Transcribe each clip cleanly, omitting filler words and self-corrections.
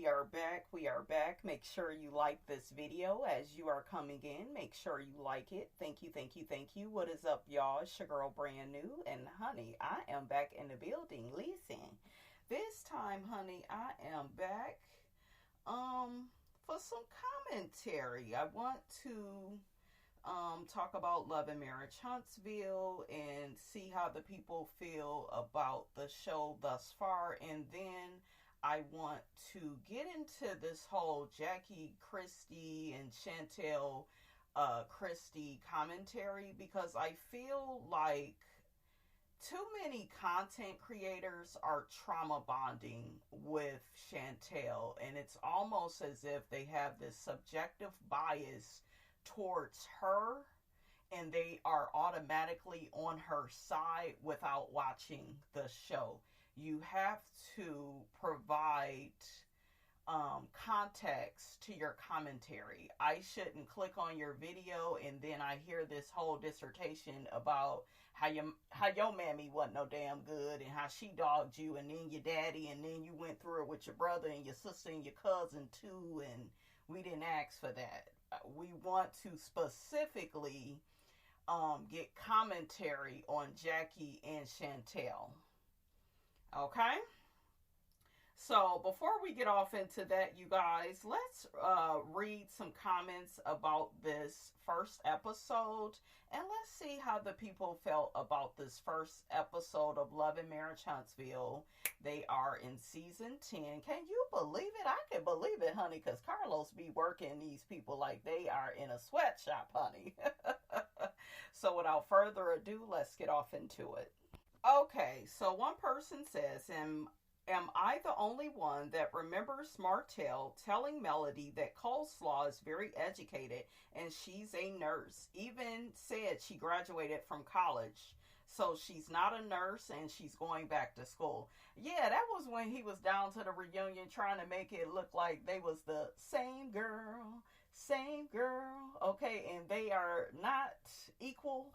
We are back. We are back. Make sure you like this video as you are coming in. Make sure you like it. Thank you, thank you, thank you. What is up, y'all? It's your girl, brand new. And, honey, I am back in the building. Listen, this time, honey, I am back for some commentary. I want to talk about Love and Marriage Huntsville and see how the people feel about the show thus far. And then I want to get into this whole Jackie Christie and Chantel Christie commentary, because I feel like too many content creators are trauma bonding with Chantel, and it's almost as if they have this subjective bias towards her and they are automatically on her side without watching the show. You have to provide context to your commentary. I shouldn't click on your video and then I hear this whole dissertation about how your mammy wasn't no damn good and how she dogged you, and then your daddy, and then you went through it with your brother and your sister and your cousin too, and we didn't ask for that. We want to specifically get commentary on Jackie and Chantel. Okay? So before we get off into that, you guys, let's read some comments about this first episode, and let's see how the people felt about this first episode of Love and Marriage Huntsville. They are in season 10. Can you believe it? I can believe it, honey, because Carlos be working these people like they are in a sweatshop, honey. So without further ado, let's get off into it. Okay, so one person says, Am I the only one that remembers Martell telling Melody that Coleslaw is very educated and she's a nurse? Even said she graduated from college, so she's not a nurse and she's going back to school. Yeah, that was when he was down to the reunion trying to make it look like they was the same girl, okay, and they are not equal.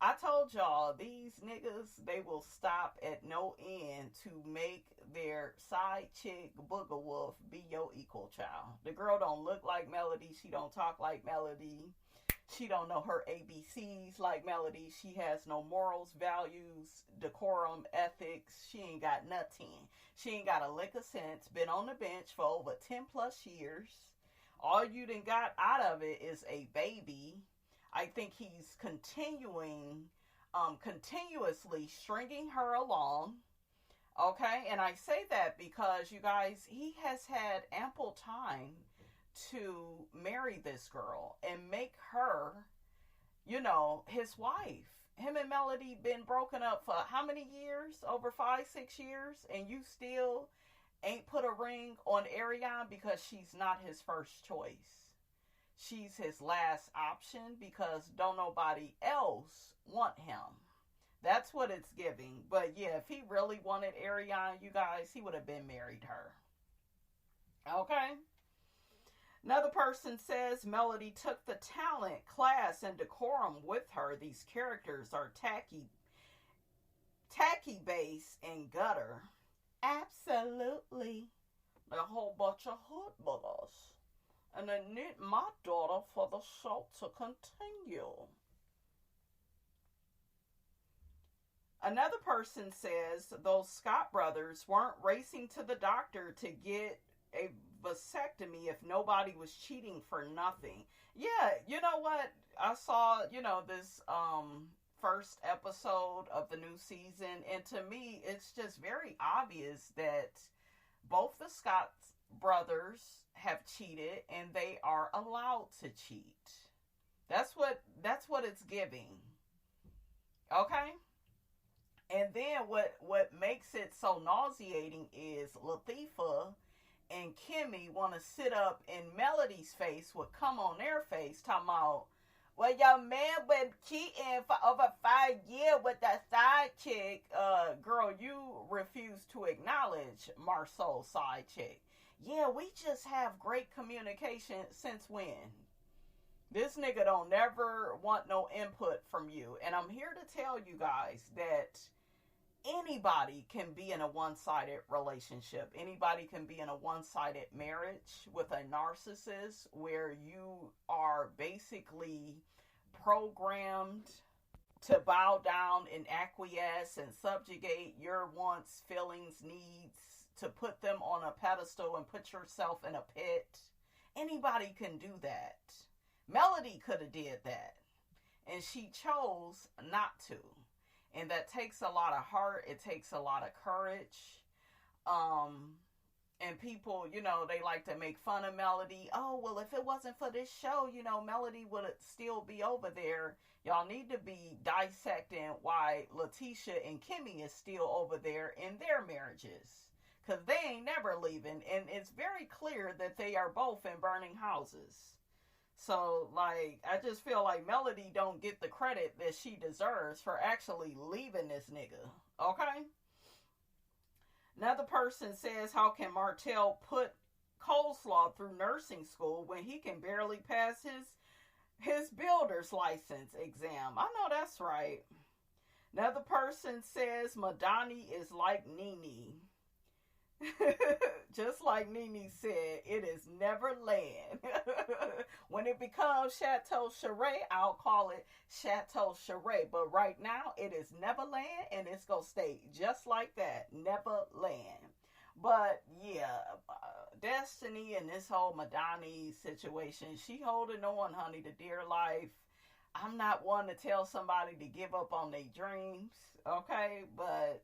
I told y'all, these niggas, they will stop at no end to make their side chick Booger Wolf be your equal, child. The girl don't look like Melody. She don't talk like Melody. She don't know her ABCs like Melody. She has no morals, values, decorum, ethics. She ain't got nothing. She ain't got a lick of sense. Been on the bench for over 10 plus years. All you done got out of it is a baby. I think he's continuously stringing her along. Okay, and I say that because, you guys, he has had ample time to marry this girl and make her, his wife. Him and Melody been broken up for how many years? Over 5-6 years, and you still ain't put a ring on Ariane because she's not his first choice. She's his last option because don't nobody else want him. That's what it's giving. But yeah, if he really wanted Ariane, you guys, he would have been married her. Okay? Another person says Melody took the talent, class, and decorum with her. These characters are tacky base and gutter. Absolutely. A whole bunch of hood buggers. And I need my daughter for the show to continue. Another person says those Scott brothers weren't racing to the doctor to get a vasectomy if nobody was cheating for nothing. Yeah, you know what? I saw, this first episode of the new season, and to me, it's just very obvious that both the Scott brothers have cheated and they are allowed to cheat. That's what it's giving. Okay? And then what makes it so nauseating is Latifah and Kimmi want to sit up in Melody's face, would come on their face talking about, well, your man been cheating for over 5 years with that side chick. Girl, you refuse to acknowledge Marcel's side chick. Yeah, we just have great communication. Since when? This nigga don't never want no input from you. And I'm here to tell you guys that anybody can be in a one-sided relationship. Anybody can be in a one-sided marriage with a narcissist where you are basically programmed to bow down and acquiesce and subjugate your wants, feelings, needs, to put them on a pedestal and put yourself in a pit. Anybody can do that. Melody could have did that, and she chose not to. And that takes a lot of heart. It takes a lot of courage. And people, you know, they like to make fun of Melody. Oh, well, if it wasn't for this show, you know, Melody would still be over there. Y'all need to be dissecting why Tisha and Kimmi is still over there in their marriages. Because they ain't never leaving. And it's very clear that they are both in burning houses. So, like, I just feel like Melody don't get the credit that she deserves for actually leaving this nigga. Okay? Another person says, how can Martell put coleslaw through nursing school when he can barely pass his builder's license exam? I know that's right. Another person says, Madani is like Nene. Just like Nene said, it is Neverland. When it becomes Chateau Charest, I'll call it Chateau Charest. But right now, it is Neverland, and it's going to stay just like that. Neverland. But, yeah, Destiny and this whole Madani situation, she holding on, honey, to dear life. I'm not one to tell somebody to give up on their dreams, okay? But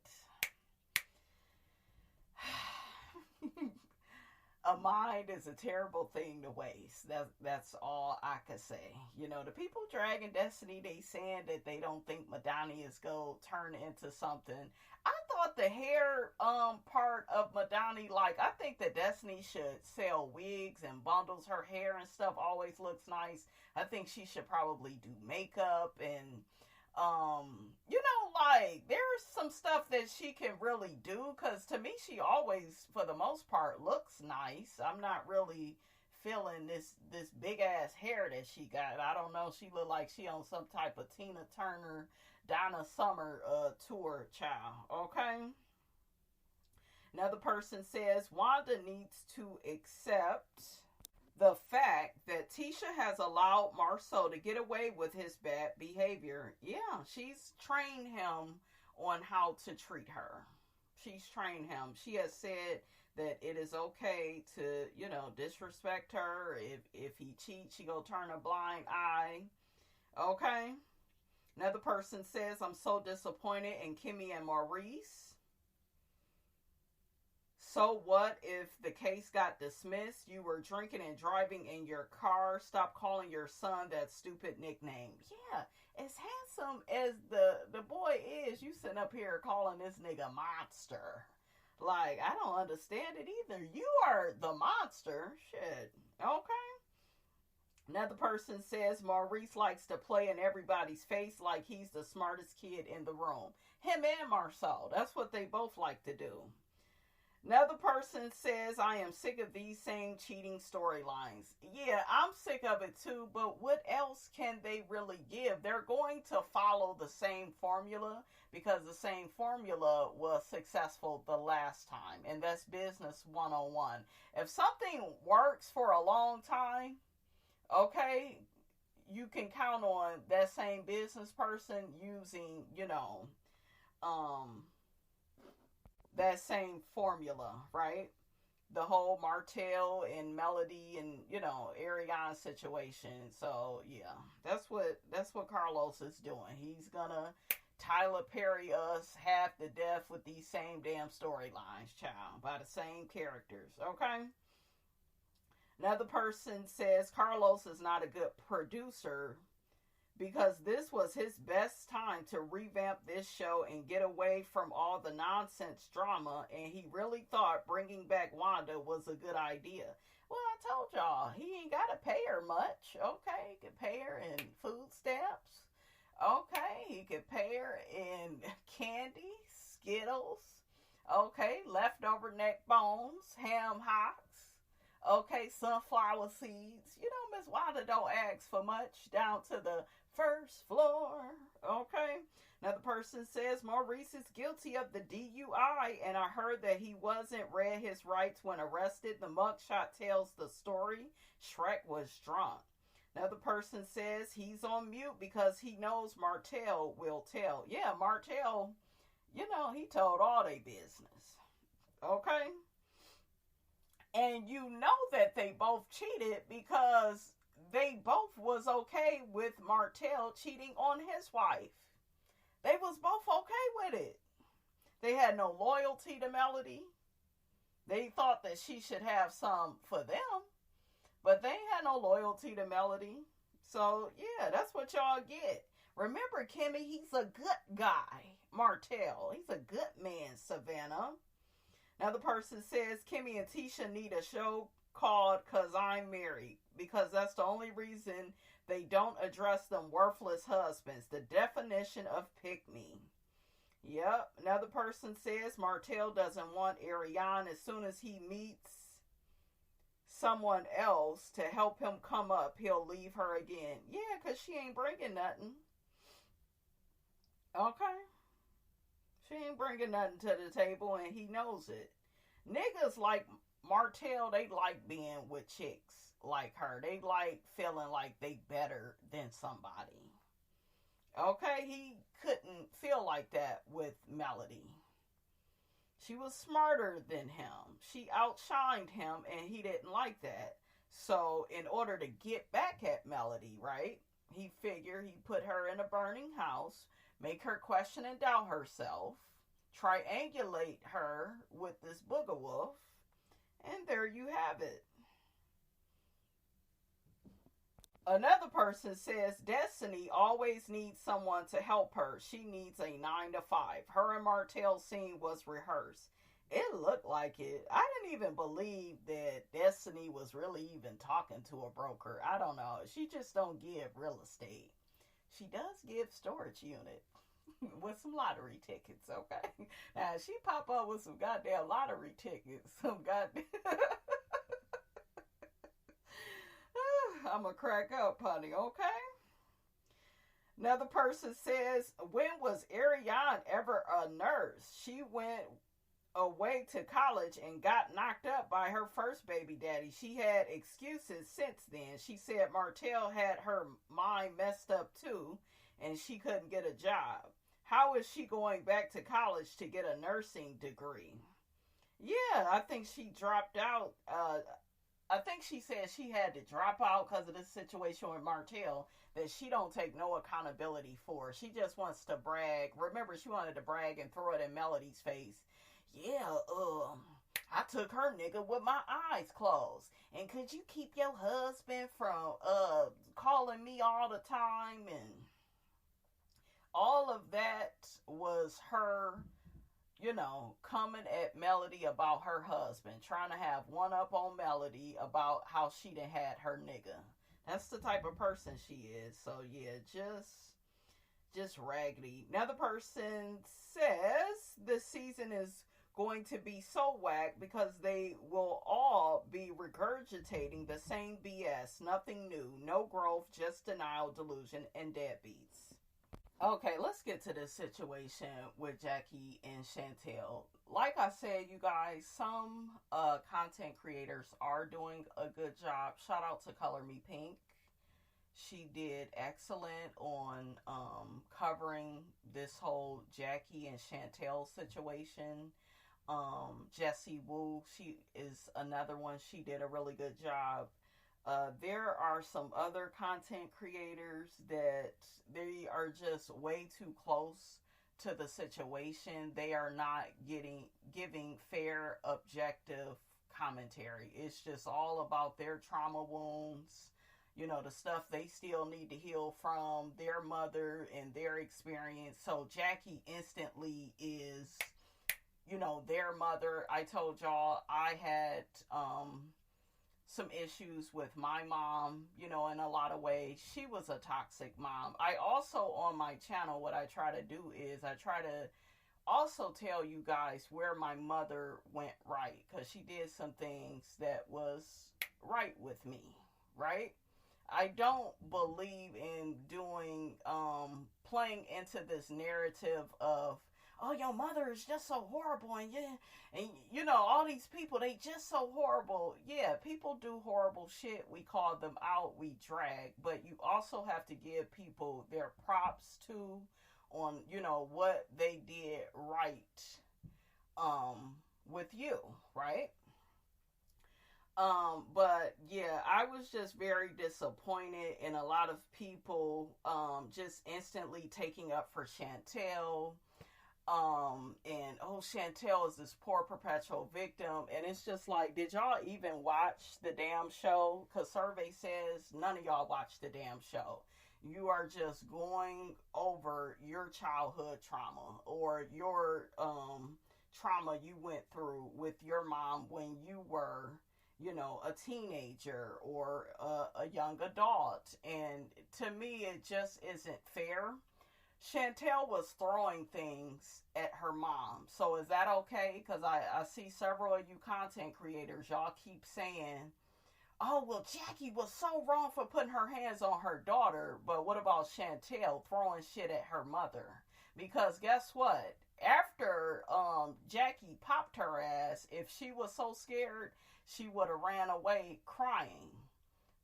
a mind is a terrible thing to waste. That's all I could say. You know, the people dragging Destiny, they saying that they don't think Madani is going to turn into something. I thought the hair part of Madani, like, I think that Destiny should sell wigs and bundles. Her hair and stuff always looks nice. I think she should probably do makeup and you know, like, there's some stuff that she can really do, because to me, she always, for the most part, looks nice. I'm not really feeling this big ass hair that she got. I don't know, she look like she on some type of Tina Turner, Donna Summer tour, child, okay? Another person says, Wanda needs to accept the fact that Tisha has allowed Marceau to get away with his bad behavior. Yeah, she's trained him on how to treat her. She's trained him. She has said that it is okay to, you know, disrespect her. If he cheats, she gonna turn a blind eye. Okay? Another person says, I'm so disappointed in Kimmi and Maurice. So what if the case got dismissed? You were drinking and driving in your car. Stop calling your son that stupid nickname. Yeah, as handsome as the boy is, you sitting up here calling this nigga monster. Like, I don't understand it either. You are the monster. Shit. Okay. Another person says Maurice likes to play in everybody's face like he's the smartest kid in the room. Him and Marceau. That's what they both like to do. Another person says, I am sick of these same cheating storylines. Yeah, I'm sick of it too, but what else can they really give? They're going to follow the same formula because the same formula was successful the last time, and that's business 101. If something works for a long time, okay, you can count on that same business person using, you know, that same formula, right? The whole Martell and Melody and, you know, Ariane situation. So yeah, that's what Carlos is doing. He's gonna Tyler Perry us half to death with these same damn storylines, child, by the same characters. Okay. Another person says Carlos is not a good producer because this was his best time to revamp this show and get away from all the nonsense drama, and he really thought bringing back Wanda was a good idea. Well, I told y'all, he ain't got to pay her much, okay? He could pay her in food stamps, okay? He could pay her in candy, Skittles, okay? Leftover neck bones, ham hocks. Okay, sunflower seeds. You know, Miss Wanda don't ask for much, down to the first floor. Okay. Now the person says Maurice is guilty of the DUI, and I heard that he wasn't read his rights when arrested. The mugshot tells the story. Shrek was drunk. Now the person says he's on mute because he knows Martell will tell. Yeah, Martell, he told all their business. Okay? And you know that they both cheated because they both was okay with Martell cheating on his wife. They was both okay with it. They had no loyalty to Melody. They thought that she should have some for them, but they ain't had no loyalty to Melody. So, yeah, that's what y'all get. Remember, Kimmi, he's a good guy. Martell, he's a good man, Savannah. Now the person says Kimmi and Tisha need a show called "Cause I'm Married," because that's the only reason they don't address them worthless husbands. The definition of pick me. Yep. Another person says Martell doesn't want Ariane. As soon as he meets someone else to help him come up, he'll leave her again. Yeah, because she ain't bringing nothing. Okay. She ain't bringing nothing to the table, and he knows it. Niggas like Martell, they like being with chicks like her. They like feeling like they better than somebody. Okay, he couldn't feel like that with Melody. She was smarter than him. She outshined him, and he didn't like that. So in order to get back at Melody, right, he figured he'd put her in a burning house, make her question and doubt herself, triangulate her with this booger wolf, and there you have it. Another person says Destiny always needs someone to help her. She needs a 9 to 5. Her and Martell's scene was rehearsed. It looked like it. I didn't even believe that Destiny was really even talking to a broker. I don't know. She just don't give real estate. She does give storage unit with some lottery tickets, okay? Now, she pop up with some goddamn lottery tickets. Some goddamn... I'm gonna crack up, honey, okay? Another person says, when was Ariane ever a nurse? She went away to college and got knocked up by her first baby daddy. She had excuses since then. She said Martell had her mind messed up too, and she couldn't get a job. How is she going back to college to get a nursing degree? Yeah, I think she dropped out. I think she said she had to drop out because of this situation with Martell that she don't take no accountability for. She just wants to brag. Remember, she wanted to brag and throw it in Melody's face. Yeah, I took her nigga with my eyes closed. And could you keep your husband from calling me all the time? And all of that was her, coming at Melody about her husband, trying to have one up on Melody about how she done had her nigga. That's the type of person she is. So yeah, just raggedy. Another person says this season is going to be so whack because they will all be regurgitating the same BS. Nothing new, no growth, just denial, delusion, and deadbeats. Okay, let's get to this situation with Jackie and Chantel. Like I said, you guys, some content creators are doing a good job. Shout out to Color Me Pink. She did excellent on covering this whole Jackie and Chantel situation. Jessie Wu, she is another one. She did a really good job. There are some other content creators that they are just way too close to the situation. They are not giving fair, objective commentary. It's just all about their trauma wounds, the stuff they still need to heal from their mother and their experience. So Jackie instantly is, their mother. I told y'all I had some issues with my mom, in a lot of ways. She was a toxic mom. I also, on my channel, what I try to do is I try to also tell you guys where my mother went right, because she did some things that was right with me, right? I don't believe in doing playing into this narrative of, oh, your mother is just so horrible, and yeah, and you know, all these people, they just so horrible. Yeah, people do horrible shit. We call them out, we drag, but you also have to give people their props too on, you know, what they did right with you, right? But yeah, I was just very disappointed in a lot of people just instantly taking up for Chantel. And oh, Chantel is this poor perpetual victim, and it's just like, did y'all even watch the damn show? Because survey says none of y'all watch the damn show. You are just going over your childhood trauma, or your trauma you went through with your mom when you were, you know, a teenager or a young adult. And to me, it just isn't fair. Chantel was throwing things at her mom. So is that okay? Because I see several of you content creators, y'all keep saying, oh, well, Jackie was so wrong for putting her hands on her daughter. But what about Chantel throwing shit at her mother? Because guess what? After Jackie popped her ass, if she was so scared, she would have ran away crying.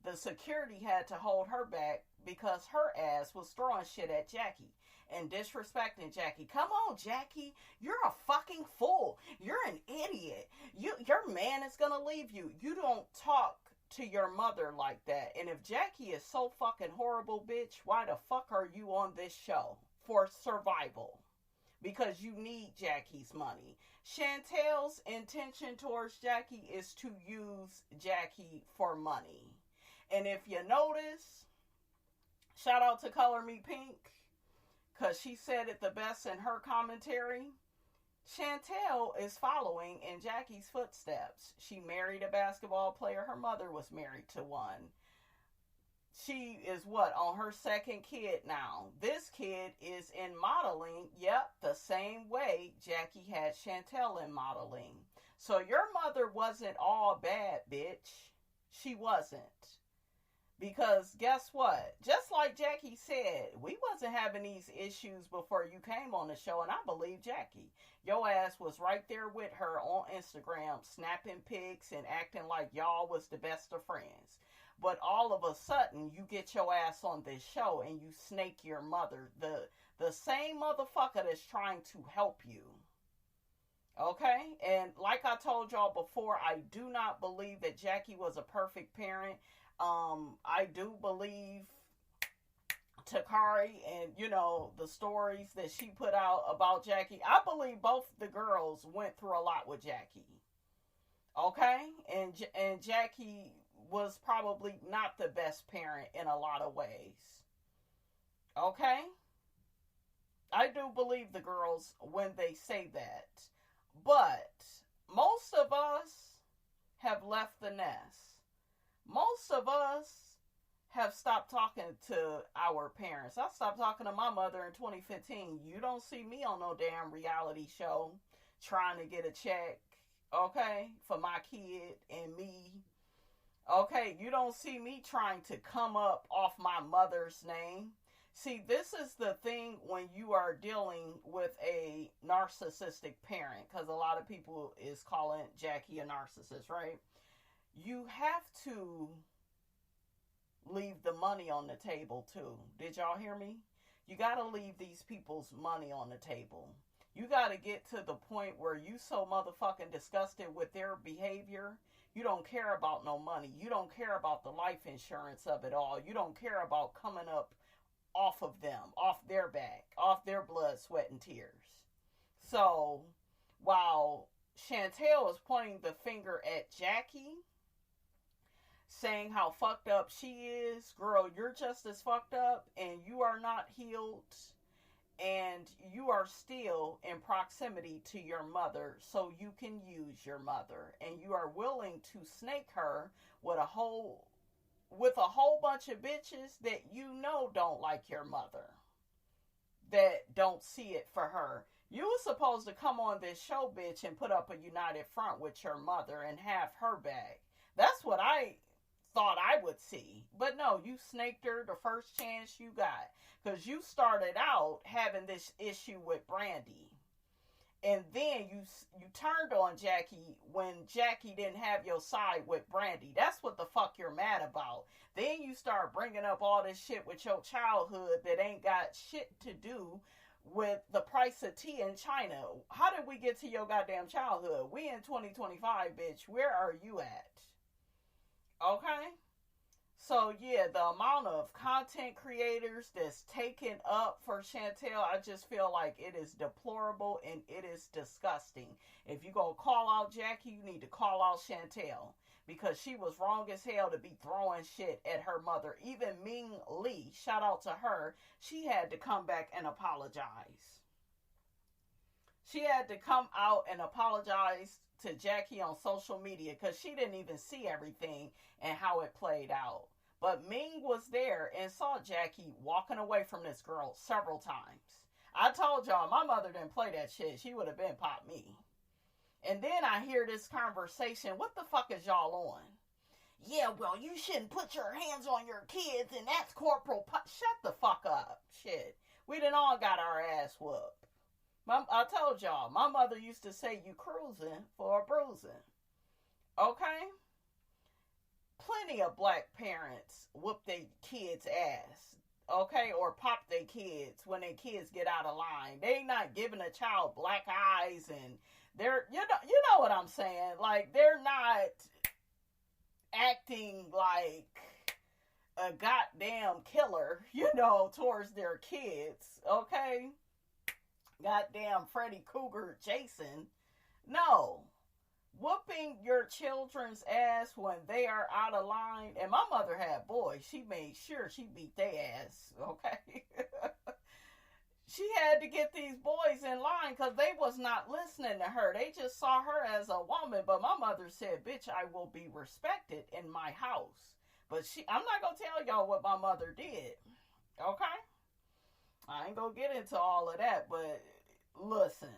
The security had to hold her back because her ass was throwing shit at Jackie and disrespecting Jackie. Come on, Jackie. You're a fucking fool. You're an idiot. Your man is going to leave you. You don't talk to your mother like that. And if Jackie is so fucking horrible, bitch, why the fuck are you on this show? For survival. Because you need Jackie's money. Chantel's intention towards Jackie is to use Jackie for money. And if you notice, shout out to Color Me Pink, because she said it the best in her commentary. Chantel is following in Jackie's footsteps. She married a basketball player. Her mother was married to one. She is what, on her second kid now. This kid is in modeling. Yep, the same way Jackie had Chantel in modeling. So your mother wasn't all bad, bitch. She wasn't. Because guess what? Just like Jackie said, we wasn't having these issues before you came on the show, and I believe Jackie. Your ass was right there with her on Instagram, snapping pics and acting like y'all was the best of friends. But all of a sudden, you get your ass on this show and you snake your mother, the same motherfucker that's trying to help you. Okay? And like I told y'all before, I do not believe that Jackie was a perfect parent. I do believe Takari and, you know, the stories that she put out about Jackie. I believe both the girls went through a lot with Jackie. Okay? And Jackie was probably not the best parent in a lot of ways. Okay? I do believe the girls when they say that. But most of us have left the nest. Most of us have stopped talking to our parents. I stopped talking to my mother in 2015. You don't see me on no damn reality show trying to get a check, okay, for my kid and me. Okay, you don't see me trying to come up off my mother's name. See, this is the thing when you are dealing with a narcissistic parent, because a lot of people is calling Jackie a narcissist, right? You have to leave the money on the table too. Did y'all hear me? You got to leave these people's money on the table. You got to get to the point where you so motherfucking disgusted with their behavior, you don't care about no money. You don't care about the life insurance of it all. You don't care about coming up off of them, off their back, off their blood, sweat, and tears. So, while Chantel is pointing the finger at Jackie, saying how fucked up she is, girl, you're just as fucked up, and you are not healed, and you are still in proximity to your mother, so you can use your mother, and you are willing to snake her with a whole bunch of bitches that you know don't like your mother, that don't see it for her. You were supposed to come on this show, bitch, and put up a united front with your mother and have her back. That's what I thought I would see. But no, you snaked her the first chance you got. Because you started out having this issue with Brandy. And then you turned on Jackie when Jackie didn't have your side with Brandy. That's what the fuck you're mad about. Then you start bringing up all this shit with your childhood that ain't got shit to do with the price of tea in China. How did we get to your goddamn childhood? We in 2025, bitch. Where are you at? Okay? So, yeah, the amount of content creators that's taken up for Chantel, I just feel like it is deplorable and it is disgusting. If you're going to call out Jackie, you need to call out Chantel. Because she was wrong as hell to be throwing shit at her mother. Even Ming Lee, shout out to her, she had to come back and apologize. She had to come out and apologize to Jackie on social media because she didn't even see everything and how it played out. But Ming was there and saw Jackie walking away from this girl several times. I told y'all, my mother didn't play that shit. She would have been popped me. And then I hear this conversation. What the fuck is y'all on? Yeah, well, you shouldn't put your hands on your kids and that's corporal. Shut the fuck up. Shit. We done all got our ass whooped. I told y'all, my mother used to say you cruising for a bruising. Okay? Plenty of black parents whoop their kids' ass. Okay? Or pop their kids when their kids get out of line. They not giving a child black eyes and they're, you know what I'm saying? Like, they're not acting like a goddamn killer, towards their kids, okay? Goddamn Freddy Cougar Jason. No. Whooping your children's ass when they are out of line. And my mother had boys. She made sure she beat their ass, okay? She had to get these boys in line because they was not listening to her. They just saw her as a woman. But my mother said, bitch, I will be respected in my house. But I'm not going to tell y'all what my mother did. Okay? I ain't going to get into all of that. But listen,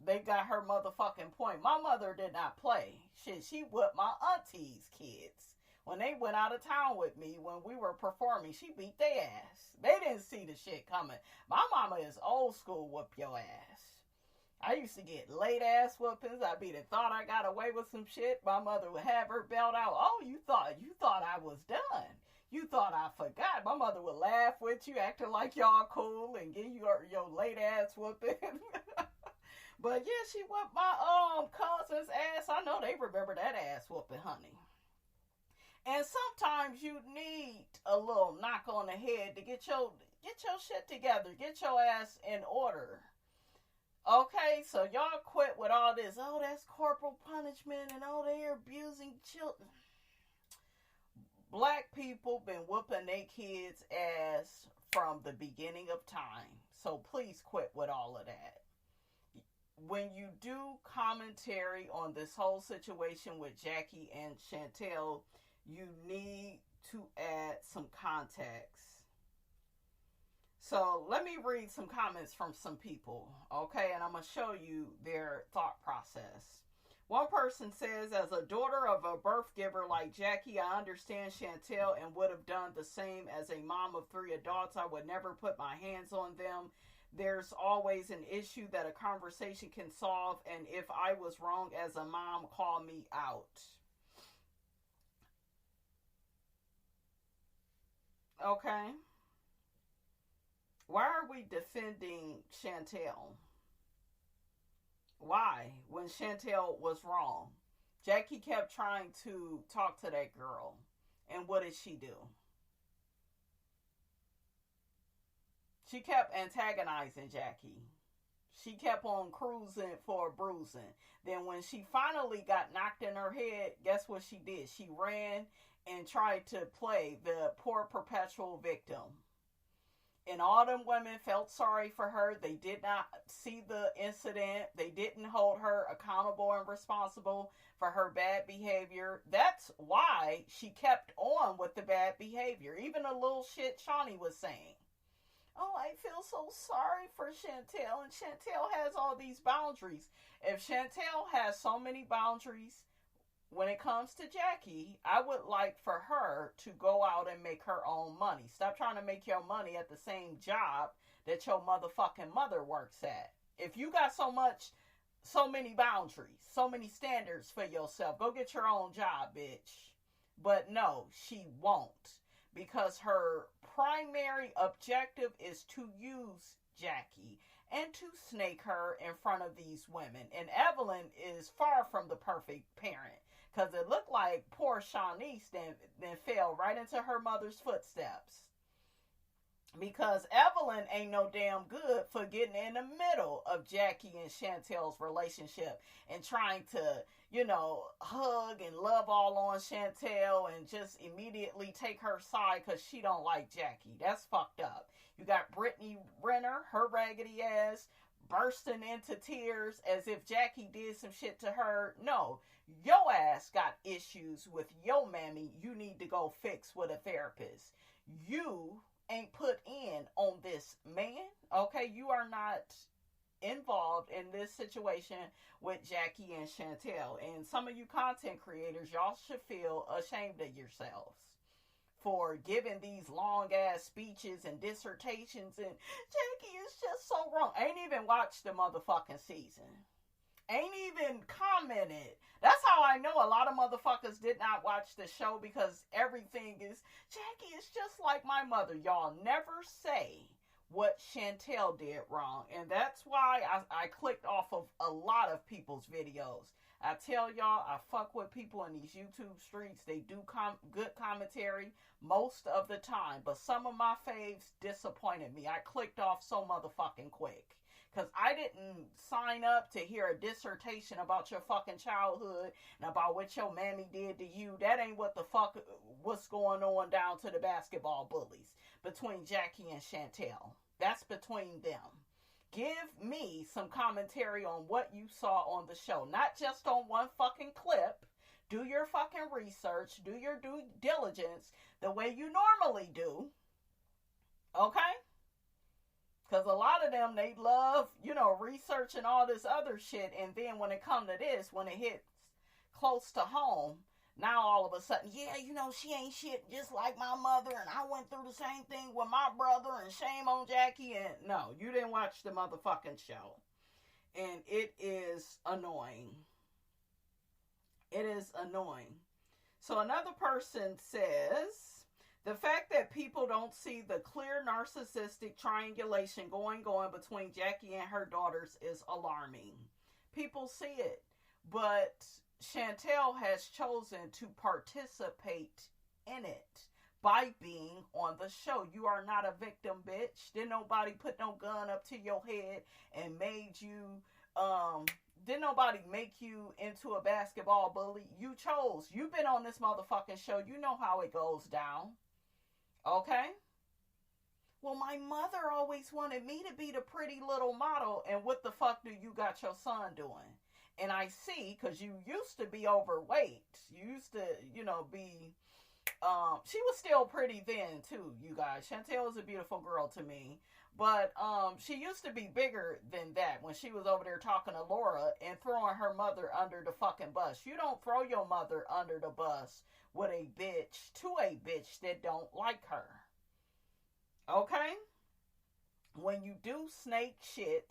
they got her motherfucking point. My mother did not play. Shit, she whipped my auntie's kids. When they went out of town with me, when we were performing, she beat their ass. They didn't see the shit coming. My mama is old school whoop your ass. I used to get late ass whoopings. I thought I got away with some shit. My mother would have her belt out. Oh, you thought I was done. You thought I forgot. My mother would laugh with you, acting like y'all cool, and give you your late ass whooping. But yeah, she whooped my cousin's ass. I know they remember that ass whooping, honey. And sometimes you need a little knock on the head to get your shit together. Get your ass in order. Okay, so y'all quit with all this. Oh, that's corporal punishment and oh, they're abusing children. Black people been whooping their kids' ass from the beginning of time. So please quit with all of that. When you do commentary on this whole situation with Jackie and Chantel, you need to add some context. So let me read some comments from some people, okay? And I'm going to show you their thought process. One person says, as a daughter of a birth giver like Jackie, I understand Chantel and would have done the same as a mom of 3 adults. I would never put my hands on them. There's always an issue that a conversation can solve, and if I was wrong as a mom, call me out. Okay. Why are we defending Chantel? Why? When Chantel was wrong. Jackie kept trying to talk to that girl. And what did she do? She kept antagonizing Jackie. She kept on cruising for a bruising. Then when she finally got knocked in her head, guess what she did? She ran and tried to play the poor perpetual victim. And all them women felt sorry for her. They did not see the incident. They didn't hold her accountable and responsible for her bad behavior. That's why she kept on with the bad behavior. Even the little shit Shawnee was saying. Oh, I feel so sorry for Chantel. And Chantel has all these boundaries. If Chantel has so many boundaries, when it comes to Jackie, I would like for her to go out and make her own money. Stop trying to make your money at the same job that your motherfucking mother works at. If you got so many boundaries, so many standards for yourself, go get your own job, bitch. But no, she won't. Because her primary objective is to use Jackie and to snake her in front of these women. And Evelyn is far from the perfect parent. Because it looked like poor Shanice then fell right into her mother's footsteps. Because Evelyn ain't no damn good for getting in the middle of Jackie and Chantel's relationship and trying to, hug and love all on Chantel and just immediately take her side because she don't like Jackie. That's fucked up. You got Brittany Renner, her raggedy ass, bursting into tears as if Jackie did some shit to her. No, your ass got issues with your mammy you need to go fix with a therapist. You ain't put in on this man, okay? You are not involved in this situation with Jackie and Chantel. And some of you content creators, y'all should feel ashamed of yourselves for giving these long ass speeches and dissertations and Jackie is just so wrong. Ain't even watched the motherfucking season. Ain't even commented. That's how I know a lot of motherfuckers did not watch the show, because everything is, Jackie is just like my mother. Y'all never say what Chantel did wrong. And that's why I clicked off of a lot of people's videos. I tell y'all, I fuck with people in these YouTube streets. They do good commentary most of the time. But some of my faves disappointed me. I clicked off so motherfucking quick. Because I didn't sign up to hear a dissertation about your fucking childhood and about what your mammy did to you. That ain't what the fuck, what's going on down to the basketball bullies between Jackie and Chantel. That's between them. Give me some commentary on what you saw on the show. Not just on one fucking clip. Do your fucking research. Do your due diligence the way you normally do. Okay? Because a lot of them, they love, research and all this other shit. And then when it comes to this, when it hits close to home, now all of a sudden, yeah, she ain't shit just like my mother. And I went through the same thing with my brother and shame on Jackie. And no, you didn't watch the motherfucking show. And it is annoying. It is annoying. So another person says, the fact that people don't see the clear narcissistic triangulation going between Jackie and her daughters is alarming. People see it, but Chantel has chosen to participate in it by being on the show. You are not a victim, bitch. Didn't nobody put no gun up to your head and made you, didn't nobody make you into a basketball bully. You chose. You've been on this motherfucking show. You know how it goes down. Okay? Well, my mother always wanted me to be the pretty little model, and what the fuck do you got your son doing? And I see, because you used to be overweight. You used to, be, she was still pretty then, too, you guys. Chantel is a beautiful girl to me. But she used to be bigger than that when she was over there talking to Laura and throwing her mother under the fucking bus. You don't throw your mother under the bus with a bitch that don't like her. Okay? When you do snake shit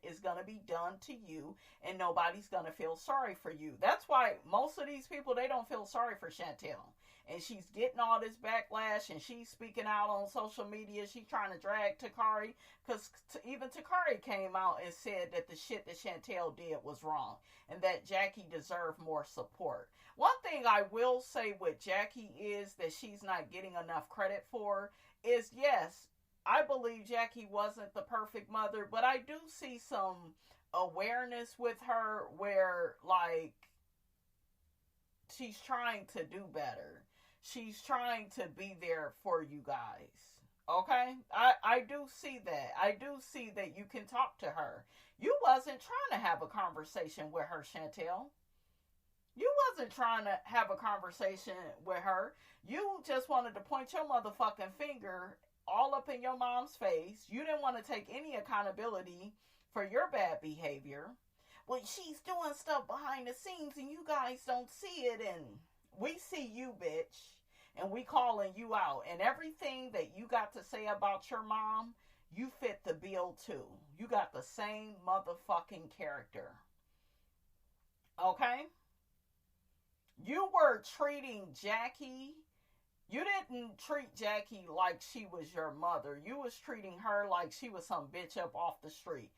is going to be done to you, and nobody's going to feel sorry for you. That's why most of these people, they don't feel sorry for Chantel. And she's getting all this backlash, and she's speaking out on social media. She's trying to drag Takari, because even Takari came out and said that the shit that Chantel did was wrong, and that Jackie deserved more support. One thing I will say with Jackie is that she's not getting enough credit for is, yes, I believe Jackie wasn't the perfect mother, but I do see some awareness with her where, like, she's trying to do better. She's trying to be there for you guys. Okay? I do see that. I do see that you can talk to her. You wasn't trying to have a conversation with her, Chantel. You wasn't trying to have a conversation with her. You just wanted to point your motherfucking finger all up in your mom's face. You didn't want to take any accountability for your bad behavior. well, she's doing stuff behind the scenes and you guys don't see it. And we see you, bitch. And we calling you out. And everything that you got to say about your mom, you fit the bill too. You got the same motherfucking character. Okay? You were treating Jackie. You didn't treat Jackie like she was your mother. You was treating her like she was some bitch up off the street.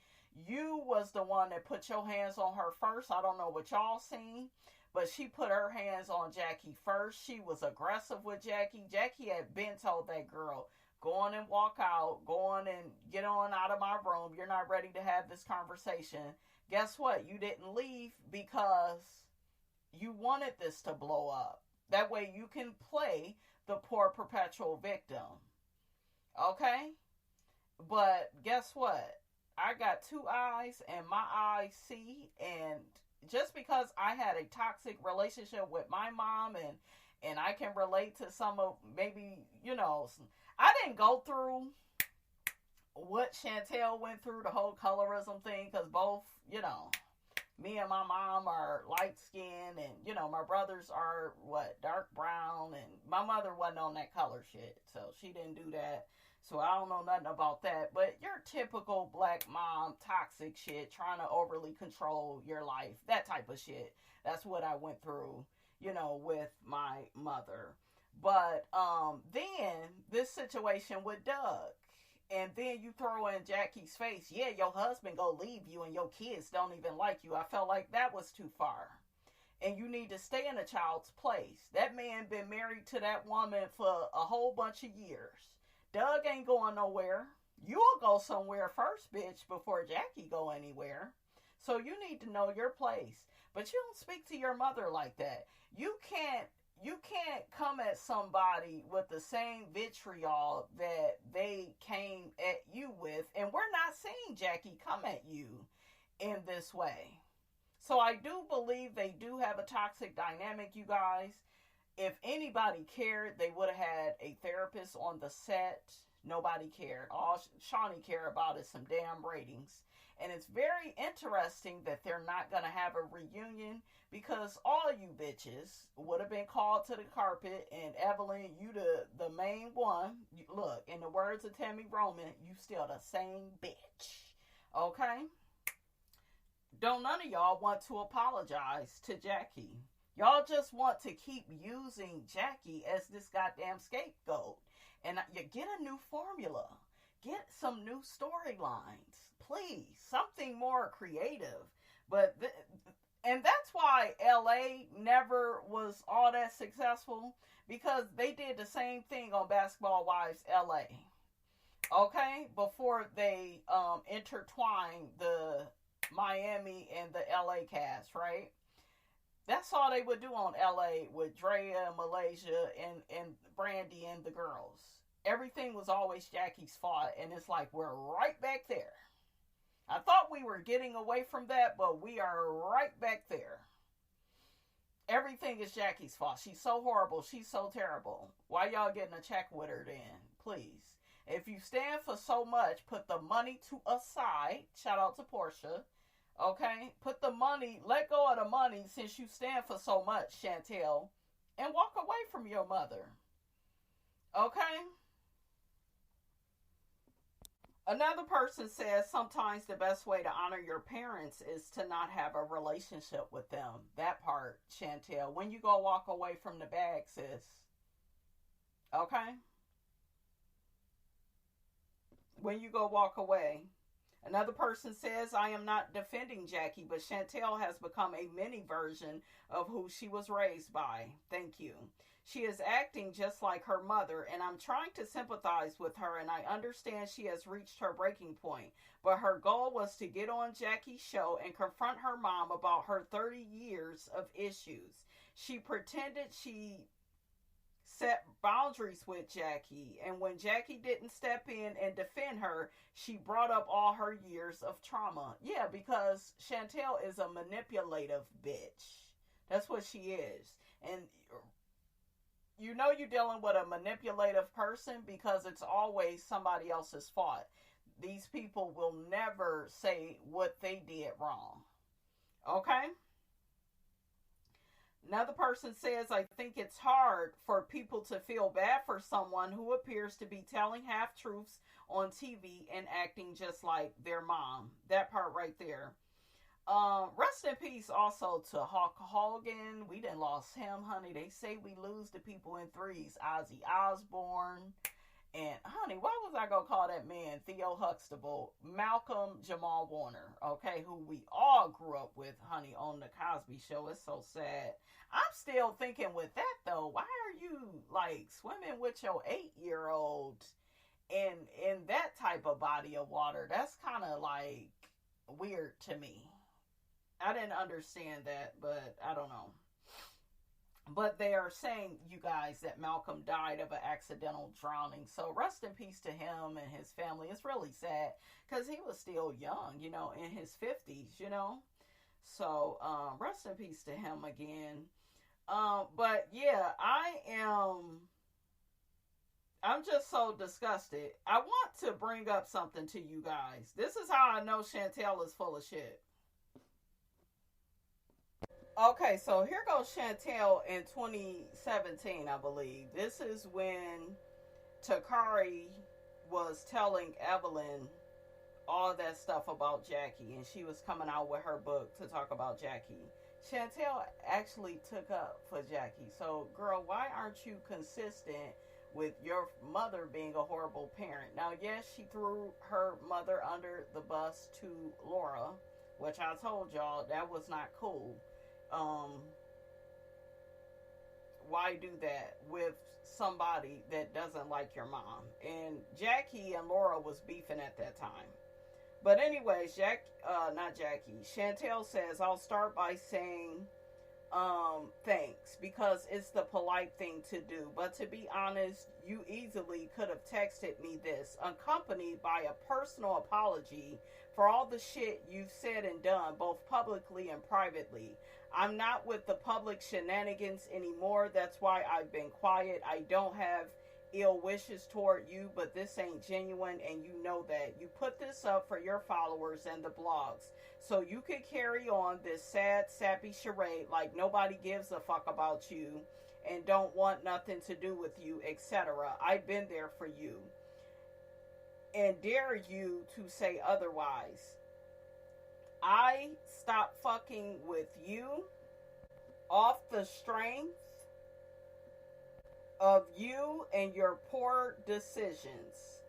You was the one that put your hands on her first. I don't know what y'all seen, but she put her hands on Jackie first. She was aggressive with Jackie. Jackie had been told that girl, go on and walk out. Go on and get on out of my room. You're not ready to have this conversation. Guess what? You didn't leave because you wanted this to blow up. That way you can play the poor perpetual victim. Okay? But guess what? I got two eyes and my eyes see, and just because I had a toxic relationship with my mom and I can relate to some of maybe, you know, I didn't go through what Chantel went through, the whole colorism thing, because both, you know, me and my mom are light skinned and, you know, my brothers are, dark brown, and my mother wasn't on that color shit, so she didn't do that. So I don't know nothing about that. But your typical black mom, toxic shit, trying to overly control your life, that type of shit. That's what I went through, you know, with my mother. But then this situation with Doug. And then you throw in Jackie's face, yeah, your husband go leave you and your kids don't even like you. I felt like that was too far. And you need to stay in a child's place. That man been married to that woman for a whole bunch of years. Doug ain't going nowhere. You'll go somewhere first, bitch, before Jackie go anywhere. So you need to know your place. But you don't speak to your mother like that. You can't come at somebody with the same vitriol that they came at you with. And we're not seeing Jackie come at you in this way. So I do believe they do have a toxic dynamic, you guys. If anybody cared, they would have had a therapist on the set. Nobody cared. All Shawnee cared about is some damn ratings. And it's very interesting that they're not going to have a reunion, because all you bitches would have been called to the carpet, and Evelyn, you the main one. Look, in the words of Tammy Roman, you still the same bitch. Okay? Don't none of y'all want to apologize to Jackie. Y'all just want to keep using Jackie as this goddamn scapegoat. And you get a new formula. Get some new storylines. Please. Something more creative. But, and that's why LA never was all that successful. Because they did the same thing on Basketball Wives LA. Okay? Before they intertwined the Miami and the LA cast, right? That's all they would do on LA with Drea and Malaysia and Brandy and the girls. Everything was always Jackie's fault, and it's like we're right back there. I thought we were getting away from that, but we are right back there. Everything is Jackie's fault. She's so horrible. She's so terrible. Why y'all getting a check with her then? Please. If you stand for so much, put the money to a side. Shout out to Portia. Okay? Put the money, let go of the money since you stand for so much, Chantel, and walk away from your mother. Okay? Another person says sometimes the best way to honor your parents is to not have a relationship with them. That part, Chantel. When you go walk away from the bag, sis. Okay? When you go walk away. Another person says, I am not defending Jackie, but Chantel has become a mini version of who she was raised by. Thank you. She is acting just like her mother, and I'm trying to sympathize with her, and I understand she has reached her breaking point. But her goal was to get on Jackie's show and confront her mom about her 30 years of issues. She pretended she set boundaries with Jackie, and when Jackie didn't step in and defend her, she brought up all her years of trauma. Yeah, because Chantel is a manipulative bitch. That's what she is. And you know you're dealing with a manipulative person because it's always somebody else's fault. These people will never say what they did wrong. Okay? Another person says, I think it's hard for people to feel bad for someone who appears to be telling half truths on TV and acting just like their mom. That part right there. Rest in peace also to Hulk Hogan. We done lost him, honey. They say we lose the people in threes. Ozzy Osbourne. And, honey, why was I going to call that man Theo Huxtable? Malcolm Jamal Warner, okay, who we all grew up with, honey, on the Cosby Show. It's so sad. I'm still thinking with that, though, why are you, like, swimming with your 8-year-old in that type of body of water? That's kind of, like, weird to me. I didn't understand that, but I don't know. But they are saying, you guys, that Malcolm died of an accidental drowning. So rest in peace to him and his family. It's really sad because he was still young, you know, in his 50s, you know. So rest in peace to him again. But yeah, I'm just so disgusted. I want to bring up something to you guys. This is how I know Chantel is full of shit. Okay, so here goes Chantel in 2017, I believe. This is when Takari was telling Evelyn all that stuff about Jackie, and she was coming out with her book to talk about Jackie. Chantel actually took up for Jackie. So, girl, why aren't you consistent with your mother being a horrible parent? Now, yes, she threw her mother under the bus to Laura, which I told y'all that was not cool. Why do that with somebody that doesn't like your mom? And Jackie and Laura was beefing at that time. But anyways, Chantel says, I'll start by saying thanks, because it's the polite thing to do. But to be honest, you easily could have texted me this, accompanied by a personal apology for all the shit you've said and done, both publicly and privately. I'm not with the public shenanigans anymore. That's why I've been quiet. I don't have ill wishes toward you, but this ain't genuine, and you know that. You put this up for your followers and the blogs, so you could carry on this sad, sappy charade like nobody gives a fuck about you and don't want nothing to do with you, etc. I've been there for you, and dare you to say otherwise. I stopped fucking with you off the strength of you and your poor decisions.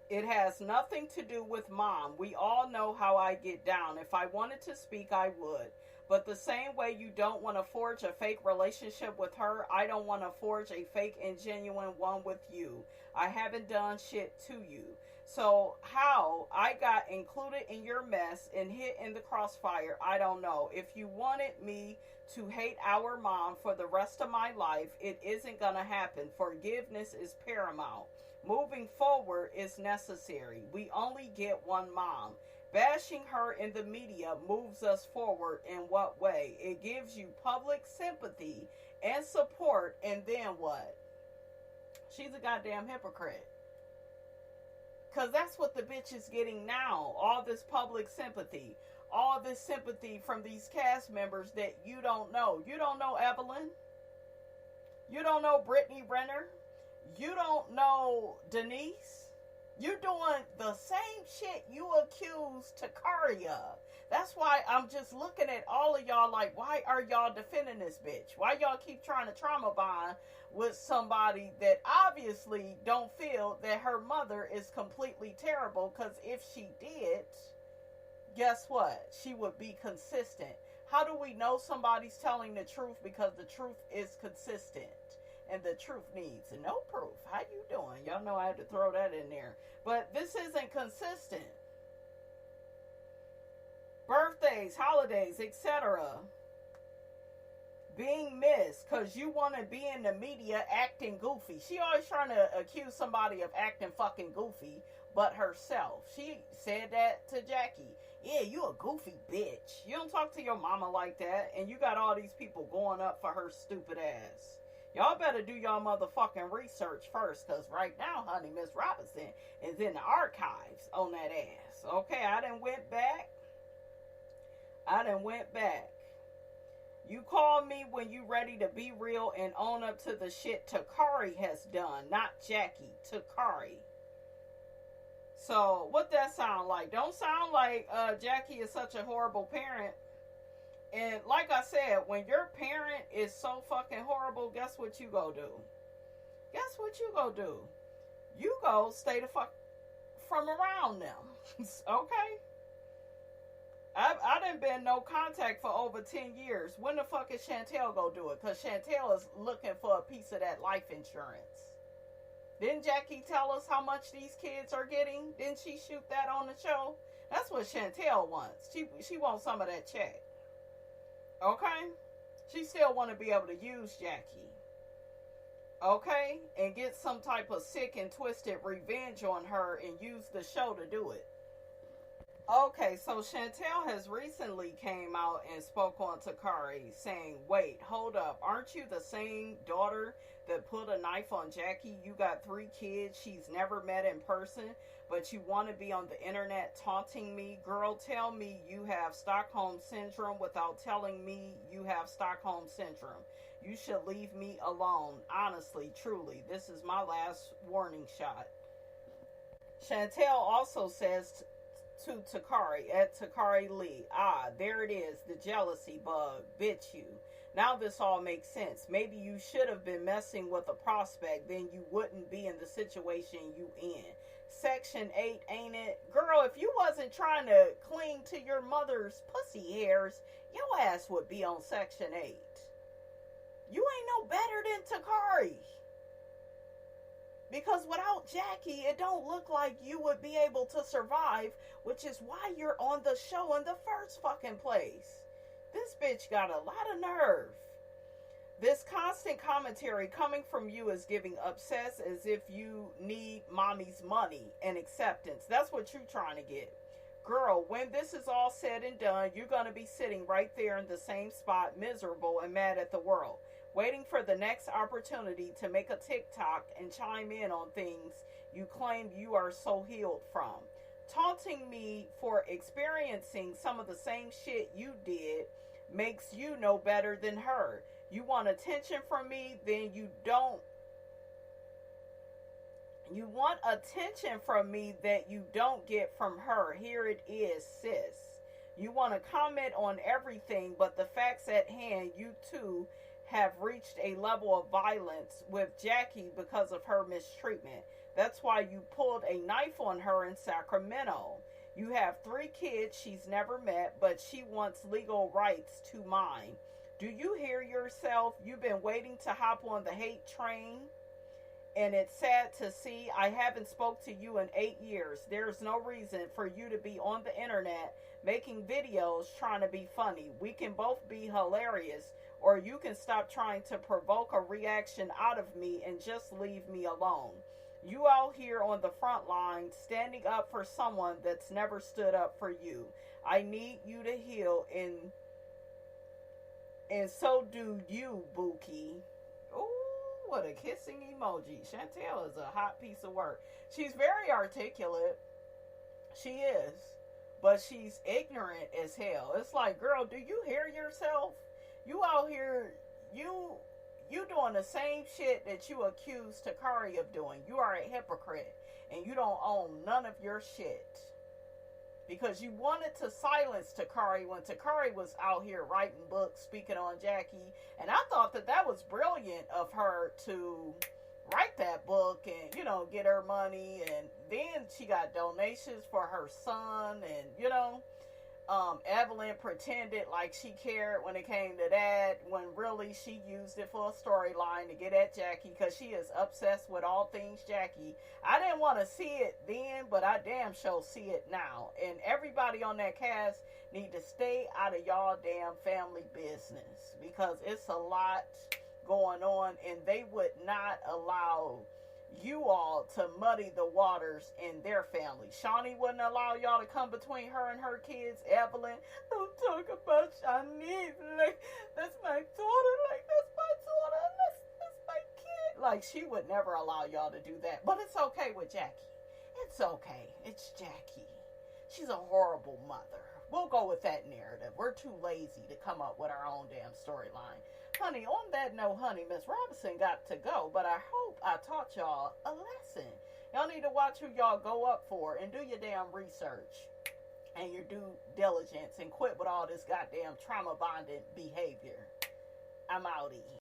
It has nothing to do with mom. We all know how I get down. If I wanted to speak, I would. But the same way you don't want to forge a fake relationship with her, I don't want to forge a fake and genuine one with you. I haven't done shit to you. So how I got included in your mess and hit in the crossfire, I don't know. If you wanted me to hate our mom for the rest of my life, it isn't gonna happen. Forgiveness is paramount. Moving forward is necessary. We only get one mom. Bashing her in the media moves us forward in what way? It gives you public sympathy and support, and then what? She's a goddamn hypocrite. Because that's what the bitch is getting now. All this public sympathy. All this sympathy from these cast members that you don't know. You don't know Evelyn. You don't know Brittany Renner. You don't know Denise. You're doing the same shit you accused Takari of. That's why I'm just looking at all of y'all like, why are y'all defending this bitch? Why y'all keep trying to trauma bond with somebody that obviously don't feel that her mother is completely terrible? Because if she did, guess what? She would be consistent. How do we know somebody's telling the truth? Because the truth is consistent. And the truth needs no proof. How you doing? Y'all know I had to throw that in there. But this isn't consistent. Birthdays, holidays, etc. Being missed because you want to be in the media acting goofy. She always trying to accuse somebody of acting fucking goofy, but herself. She said that to Jackie. Yeah, you a goofy bitch. You don't talk to your mama like that. And you got all these people going up for her stupid ass. Y'all better do y'all motherfucking research first, because right now, honey, Miss Robinson is in the archives on that ass. Okay, I done went back I done went back. You call me when you ready to be real and own up to the shit Takari has done. Not Jackie, Takari. So, what that sound like? Don't sound like Jackie is such a horrible parent. And like I said, when your parent is so fucking horrible, guess what you go do? Guess what you go do? You go stay the fuck from around them. Okay? I done been no contact for over 10 years. When the fuck is Chantel go do it? Because Chantel is looking for a piece of that life insurance. Didn't Jackie tell us how much these kids are getting? Didn't she shoot that on the show? That's what Chantel wants. She wants some of that check. Okay? She still want to be able to use Jackie. Okay? And get some type of sick and twisted revenge on her and use the show to do it. Okay, so Chantel has recently came out and spoke on Takari saying, wait, hold up. Aren't you the same daughter that put a knife on Jackie? You got 3 kids she's never met in person, but you want to be on the internet taunting me? Girl, tell me you have Stockholm Syndrome without telling me you have Stockholm Syndrome. You should leave me alone. Honestly, truly, this is my last warning shot. Chantel also says to Takari, at Takari Lee, there it is, the jealousy bug, bitch you. Now this all makes sense. Maybe you should have been messing with a prospect, then you wouldn't be in the situation you in. Section 8, ain't it? Girl, if you wasn't trying to cling to your mother's pussy hairs, your ass would be on Section 8. You ain't no better than Takari. Because without Jackie, it don't look like you would be able to survive, which is why you're on the show in the first fucking place. This bitch got a lot of nerve. This constant commentary coming from you is giving obsessed as if you need mommy's money and acceptance. That's what you're trying to get. Girl, when this is all said and done, you're going to be sitting right there in the same spot, miserable and mad at the world, waiting for the next opportunity to make a TikTok and chime in on things you claim you are so healed from. Taunting me for experiencing some of the same shit you did makes you no better than her. You want attention from me, then you don't. You want attention from me that you don't get from her. Here it is, sis. You want to comment on everything, but the facts at hand, you too have reached a level of violence with Jackie because of her mistreatment. That's why you pulled a knife on her in Sacramento. You have 3 kids she's never met, but she wants legal rights to mine. Do you hear yourself? You've been waiting to hop on the hate train, and it's sad to see. I haven't spoke to you in 8 years. There's no reason for you to be on the internet making videos trying to be funny. We can both be hilarious, or you can stop trying to provoke a reaction out of me and just leave me alone. You out here on the front line standing up for someone that's never stood up for you. I need you to heal, and so do you, Bookie. Ooh, what a kissing emoji. Chantel is a hot piece of work. She's very articulate. She is. But she's ignorant as hell. It's like, girl, do you hear yourself? You out here, you doing the same shit that you accused Takari of doing. You are a hypocrite, and you don't own none of your shit. Because you wanted to silence Takari when Takari was out here writing books, speaking on Jackie. And I thought that was brilliant of her to write that book and, get her money. And then she got donations for her son. And, Evelyn pretended like she cared when it came to that, when really she used it for a storyline to get at Jackie, because she is obsessed with all things Jackie. I didn't want to see it then, but I damn sure see it now. And everybody on that cast need to stay out of y'all damn family business, because it's a lot going on, and they would not allow you all to muddy the waters in their family. Shawnee wouldn't allow y'all to come between her and her kids. Evelyn, don't talk about Shawnee. Like, that's my daughter. Like, that's my daughter. That's my kid. Like, she would never allow y'all to do that. But it's okay with Jackie. It's okay. It's Jackie. She's a horrible mother. We'll go with that narrative. We're too lazy to come up with our own damn storyline. Honey, on that note, honey, Miss Robinson got to go, but I hope I taught y'all a lesson. Y'all need to watch who y'all go up for and do your damn research and your due diligence and quit with all this goddamn trauma bonded behavior. I'm outie.